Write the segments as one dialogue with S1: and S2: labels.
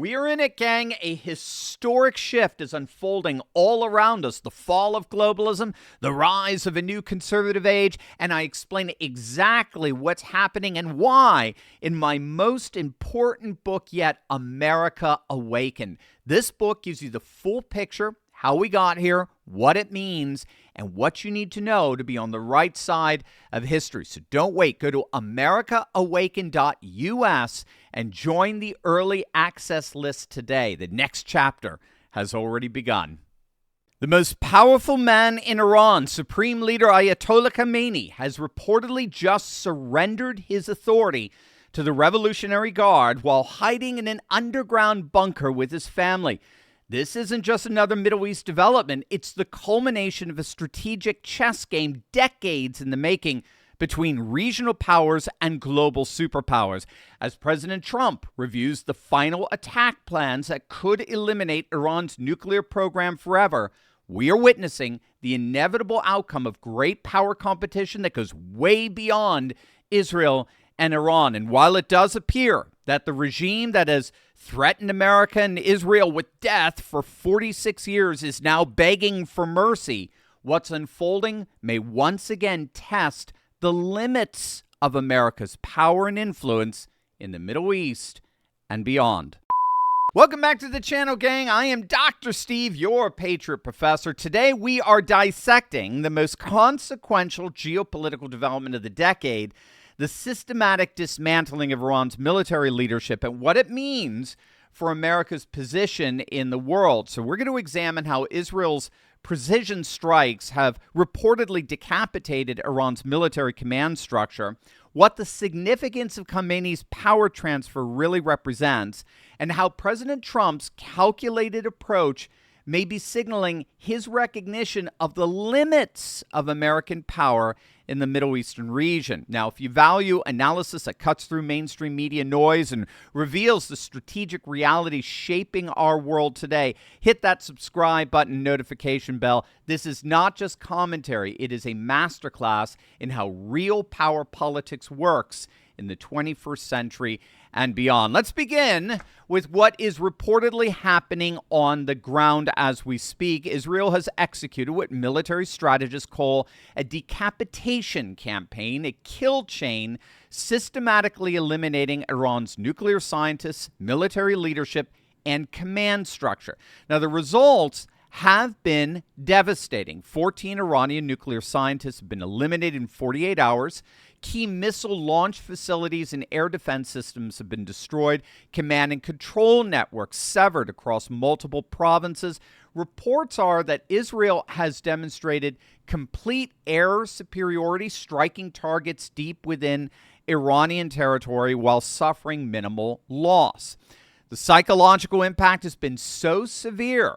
S1: We're in it, gang. A historic shift is unfolding all around us. The fall of globalism, the rise of a new conservative age, and I explain exactly what's happening and why in my most important book yet, America Awakened. This book gives you the full picture, how we got here, what it means, and what you need to know to be on the right side of history. So don't wait. Go to americaawaken.us and join the early access list today. The next chapter has already begun. The most powerful man in Iran, Supreme Leader Ayatollah Khamenei, has reportedly just surrendered his authority to the Revolutionary Guard while hiding in an underground bunker with his family. This isn't just another Middle East development. It's the culmination of a strategic chess game decades in the making between regional powers and global superpowers, as President Trump reviews the final attack plans that could eliminate Iran's nuclear program forever. We are witnessing the inevitable outcome of great power competition that goes way beyond Israel and Iran. And while it does appear that the regime that has threatened America and Israel with death for 46 years is now begging for mercy, what's unfolding may once again test the limits of America's power and influence in the Middle East and beyond. Welcome back to the channel, gang. I am Dr. Steve, your Patriot Professor. Today we are dissecting the most consequential geopolitical development of the decade, the systematic dismantling of Iran's military leadership and what it means for America's position in the world. So we're going to examine how Israel's precision strikes have reportedly decapitated Iran's military command structure, what the significance of Khamenei's power transfer really represents, and how President Trump's calculated approach may be signaling his recognition of the limits of American power in the Middle Eastern region. Now, if you value analysis that cuts through mainstream media noise and reveals the strategic reality shaping our world today, hit that subscribe button, notification bell. This is not just commentary. It is a masterclass in how real power politics works in the 21st century and beyond. Let's begin with what is reportedly happening on the ground as we speak. Israel has executed what military strategists call a decapitation campaign, a kill chain, systematically eliminating Iran's nuclear scientists, military leadership, and command structure. Now, the results have been devastating. 14 Iranian nuclear scientists have been eliminated in 48 hours. Key missile launch facilities and air defense systems have been destroyed. Command and control networks severed across multiple provinces. Reports are that Israel has demonstrated complete air superiority, striking targets deep within Iranian territory while suffering minimal loss. The psychological impact has been so severe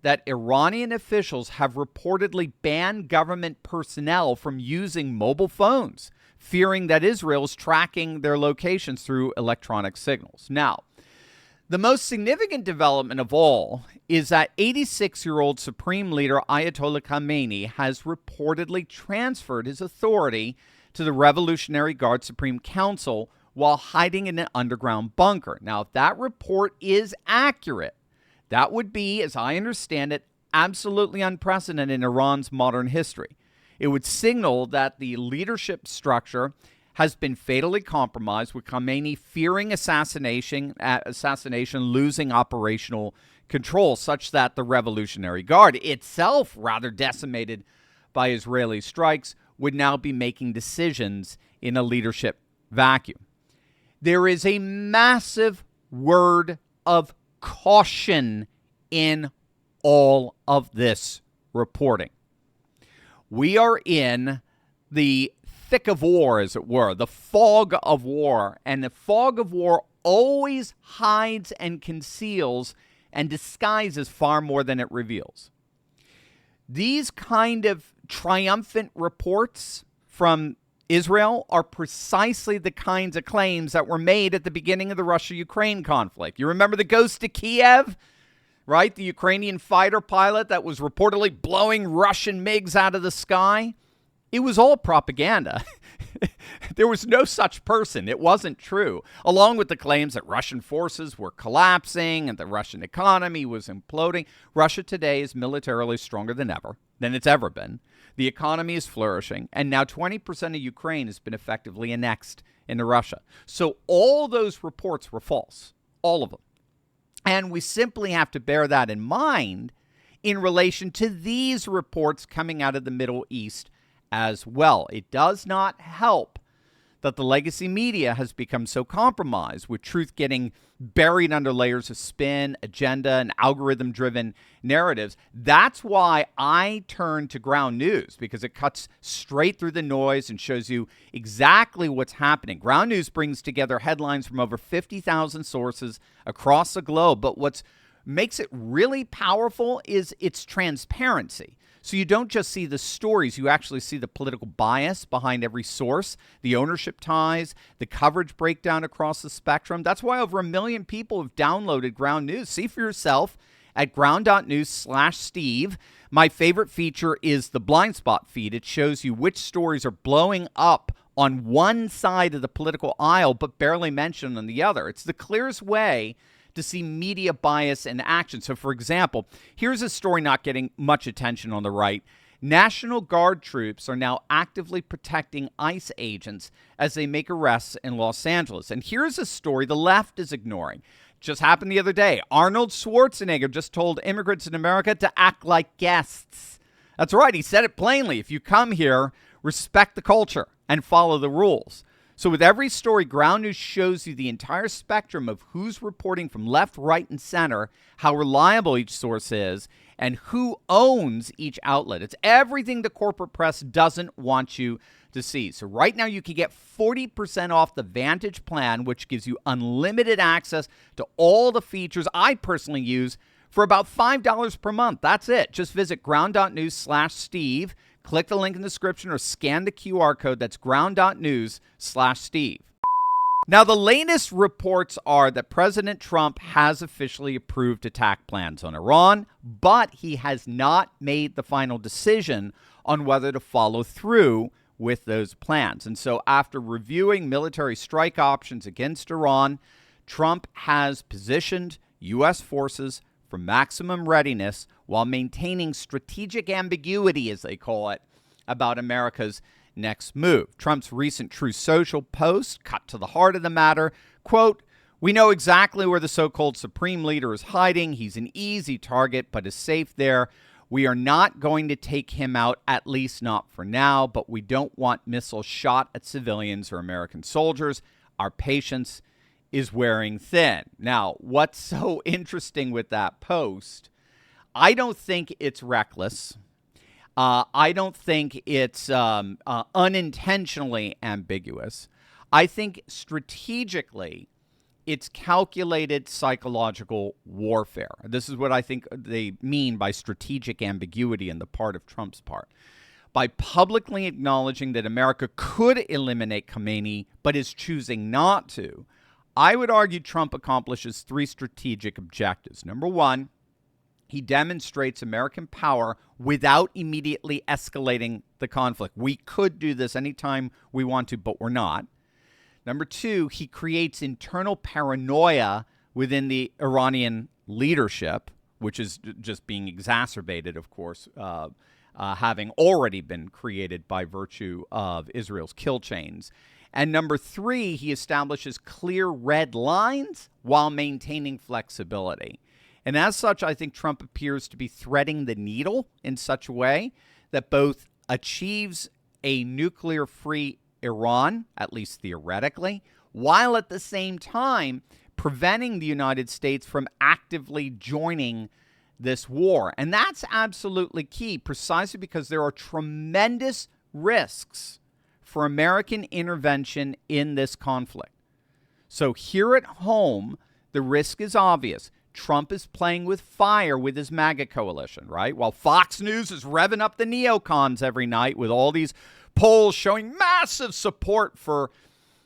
S1: that Iranian officials have reportedly banned government personnel from using mobile phones, fearing that Israel is tracking their locations through electronic signals. Now, the most significant development of all is that 86-year-old Supreme Leader Ayatollah Khamenei has reportedly transferred his authority to the Revolutionary Guard Supreme Council while hiding in an underground bunker. Now, if that report is accurate, that would be, as I understand it, absolutely unprecedented in Iran's modern history. It would signal that the leadership structure has been fatally compromised, with Khamenei fearing assassination, losing operational control, such that the Revolutionary Guard, itself rather decimated by Israeli strikes, would now be making decisions in a leadership vacuum. There is a massive word of caution in all of this reporting. We are in the thick of war, as it were, the fog of war. And the fog of war always hides and conceals and disguises far more than it reveals. These kind of triumphant reports from Israel are precisely the kinds of claims that were made at the beginning of the Russia-Ukraine conflict. You remember the ghost of Kiev, right? The Ukrainian fighter pilot that was reportedly blowing Russian MiGs out of the sky. It was all propaganda. There was no such person. It wasn't true. Along with the claims that Russian forces were collapsing and the Russian economy was imploding, Russia today is militarily stronger than it's ever been. The economy is flourishing, and now 20% of Ukraine has been effectively annexed into Russia. So all those reports were false, all of them. And we simply have to bear that in mind in relation to these reports coming out of the Middle East as well. It does not help that the legacy media has become so compromised, with truth getting buried under layers of spin, agenda, and algorithm-driven narratives. That's why I turn to ground news, because it cuts straight through the noise and shows you exactly what's happening. Ground news brings together headlines from over 50,000 sources across the globe, but what makes it really powerful is its transparency. So you don't just see the stories, you actually see the political bias behind every source, the ownership ties, the coverage breakdown across the spectrum. That's why over 1 million people have downloaded Ground News. See for yourself at ground.news/Steve. My favorite feature is the blind spot feed. It shows you which stories are blowing up on one side of the political aisle but barely mentioned on the other. It's the clearest way to see media bias in action. So, for example, here's a story not getting much attention on the right. National Guard troops are now actively protecting ICE agents as they make arrests in Los Angeles. And here's a story the left is ignoring. Just happened the other day. Arnold Schwarzenegger just told immigrants in America to act like guests. That's right. He said it plainly. If you come here, respect the culture and follow the rules. So with every story, Ground News shows you the entire spectrum of who's reporting from left, right, and center, how reliable each source is, and who owns each outlet. It's everything the corporate press doesn't want you to see. So right now you can get 40% off the Vantage plan, which gives you unlimited access to all the features I personally use for about $5 per month. That's it. Just visit ground.news/Steve. Click the link in the description or scan the QR code. That's ground.news/Steve. Now, the latest reports are that President Trump has officially approved attack plans on Iran, but he has not made the final decision on whether to follow through with those plans. And so after reviewing military strike options against Iran, Trump has positioned U.S. forces for maximum readiness while maintaining strategic ambiguity, as they call it, about America's next move. Trump's recent Truth Social post cut to the heart of the matter. Quote, "We know exactly where the so-called supreme leader is hiding. He's an easy target, but is safe there. We are not going to take him out, at least not for now, but we don't want missiles shot at civilians or American soldiers. Our patience is wearing thin." Now, what's so interesting with that post, I don't think it's reckless. I don't think it's unintentionally ambiguous. I think strategically it's calculated psychological warfare. This is what I think they mean by strategic ambiguity on the part of Trump's part. By publicly acknowledging that America could eliminate Khamenei but is choosing not to, I would argue Trump accomplishes 3 strategic objectives. Number 1, he demonstrates American power without immediately escalating the conflict. We could do this anytime we want to, but we're not. Number 2, he creates internal paranoia within the Iranian leadership, which is just being exacerbated, of course, having already been created by virtue of Israel's kill chains. And number 3, he establishes clear red lines while maintaining flexibility. And as such, I think Trump appears to be threading the needle in such a way that both achieves a nuclear-free Iran, at least theoretically, while at the same time preventing the United States from actively joining this war. And that's absolutely key, precisely because there are tremendous risks for American intervention in this conflict. So here at home, the risk is obvious. Trump is playing with fire with his MAGA coalition, right? While Fox News is revving up the neocons every night with all these polls showing massive support for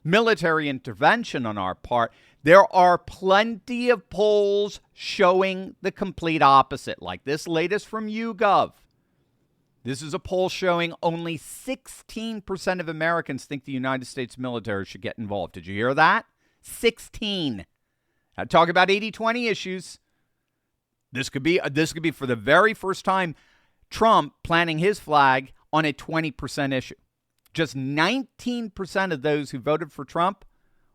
S1: military intervention on our part, there are plenty of polls showing the complete opposite, like this latest from YouGov. This is a poll showing only 16% of Americans think the United States military should get involved. Did you hear that? 16. Talk about 80-20 issues. This could be for the very first time Trump planting his flag on a 20% issue. Just 19% of those who voted for Trump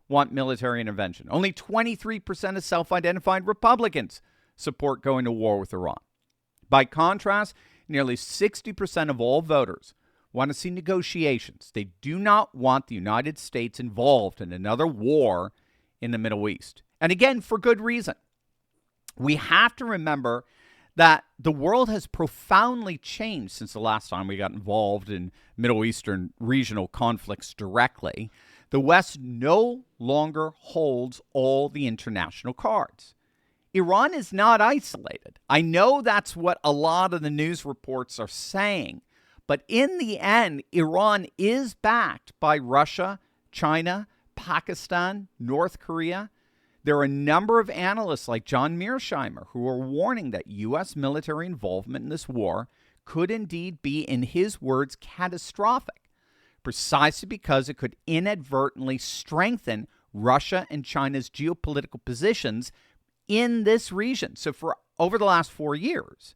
S1: want military intervention. Only 23% of self-identified Republicans support going to war with Iran. By contrast, nearly 60% of all voters want to see negotiations. They do not want the United States involved in another war in the Middle East. And again, for good reason. We have to remember that the world has profoundly changed since the last time we got involved in Middle Eastern regional conflicts directly. The West no longer holds all the international cards. Iran is not isolated. I know that's what a lot of the news reports are saying. But in the end, Iran is backed by Russia, China, Pakistan, North Korea. There are a number of analysts like John Mearsheimer who are warning that U.S. military involvement in this war could indeed be, in his words, catastrophic, precisely because it could inadvertently strengthen Russia and China's geopolitical positions in this region. So for over the last 4 years,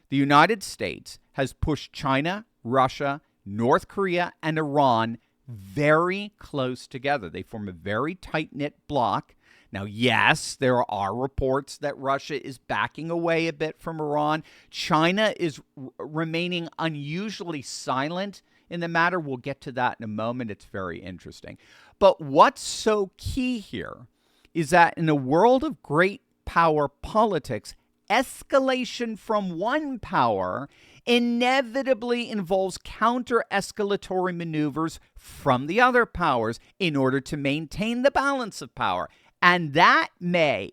S1: the United States has pushed China, Russia, North Korea, and Iran very close together. They form a very tight-knit bloc. Now, yes, there are reports that Russia is backing away a bit from Iran. China is remaining unusually silent in the matter. We'll get to that in a moment. It's very interesting. But what's so key here is that in a world of great power politics, escalation from one power inevitably involves counter-escalatory maneuvers from the other powers in order to maintain the balance of power. And that may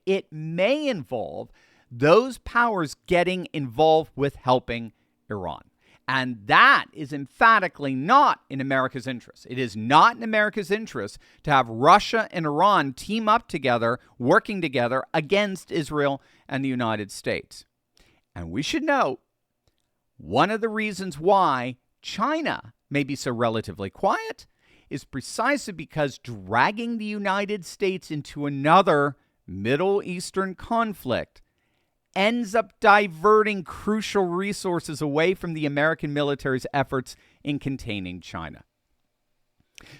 S1: involve those powers getting involved with helping Iran. And that is emphatically not in America's interest. It is not in America's interest to have Russia and Iran team up together, working together against Israel and the United States. And we should note, one of the reasons why China may be so relatively quiet is precisely because dragging the United States into another Middle Eastern conflict ends up diverting crucial resources away from the American military's efforts in containing China.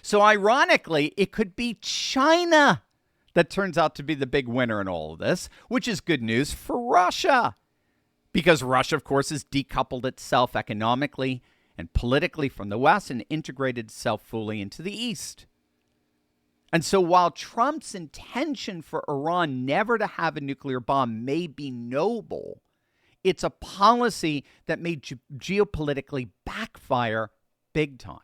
S1: So ironically, it could be China that turns out to be the big winner in all of this, which is good news for Russia. Because Russia, of course, has decoupled itself economically and politically from the West and integrated itself fully into the East. And so while Trump's intention for Iran never to have a nuclear bomb may be noble, it's a policy that may geopolitically backfire big time.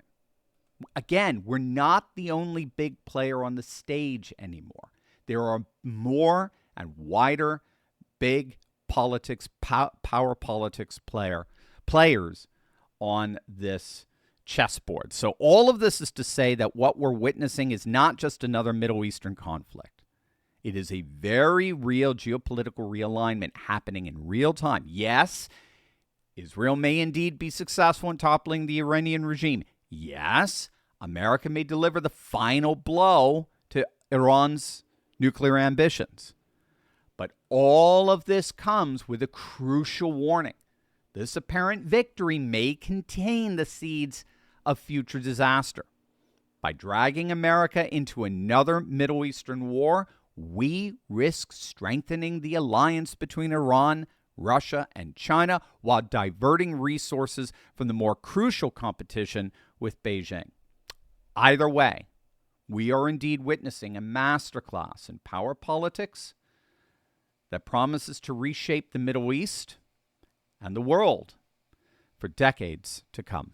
S1: Again, we're not the only big player on the stage anymore. There are more and wider big politics, power politics players on this chessboard. So all of this is to say that what we're witnessing is not just another Middle Eastern conflict. It is a very real geopolitical realignment happening in real time. Yes, Israel may indeed be successful in toppling the Iranian regime. Yes, America may deliver the final blow to Iran's nuclear ambitions. But all of this comes with a crucial warning. This apparent victory may contain the seeds of future disaster. By dragging America into another Middle Eastern war, we risk strengthening the alliance between Iran, Russia, and China while diverting resources from the more crucial competition with Beijing. Either way, we are indeed witnessing a masterclass in power politics that promises to reshape the Middle East and the world for decades to come.